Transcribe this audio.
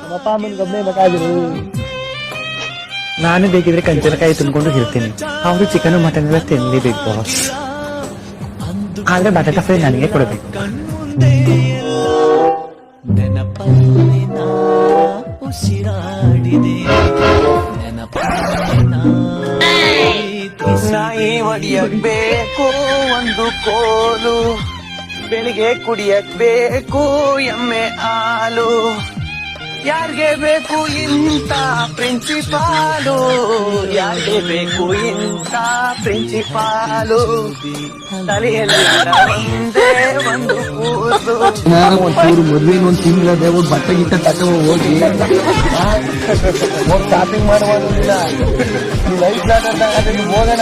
ನಮ್ಮಪ್ಪ ಅಮ್ಮನ ಗಮನೆ ಬೇಕಾದ್ರು. ನಾನು ಬೇಕಿದ್ರೆ ಕಂಚನಕಾಯಿ ತುಂಬಿಕೊಂಡು ಇರ್ತೀನಿ, ಅವರು ಚಿಕನ್ ಮಟನ್ ಎಲ್ಲ ತಿನ್ನಲೇಬೇಕು ಬಾಸ್. ಆದ್ರೆ ಬಟಾಟ ಫ್ರೈ ನನಗೆ ಕೊಡಬೇಕು. ನಾಯಿ ಹೊಡಿಯಕ್ ಬೇಕು ಒಂದು ಕೋಲು, ಬೆಳಿಗ್ಗೆ ಕುಡಿಯಕ್ ಬೇಕು ಎಮ್ಮೆ ಹಾಲು. ಯಾರಿಗೆ ಬೇಕು ಇಂಥ ಪ್ರಿನ್ಸಿಪಾಲು, ಯಾರಿಗೆ ಬೇಕು ಇಂಥ ಪ್ರಿನ್ಸಿಪಾಲು. ತಲೆಯಲ್ಲಿ ಒಂದೇ ಒಂದು ಕೂಸು. ಒಂಚೂರು ಮೊದ್ಲಿನ ಒಂದು ತಿಂಗಳ ದೇವ್ರು ಬಟ್ಟೆ ಗಿಟ್ಟ ತಗೋ ಹೋಗಿ ಶಾಪಿಂಗ್ ಮಾಡುವುದಿಲ್ಲ. ಲೈಫ್ ಹೋಗೋಣ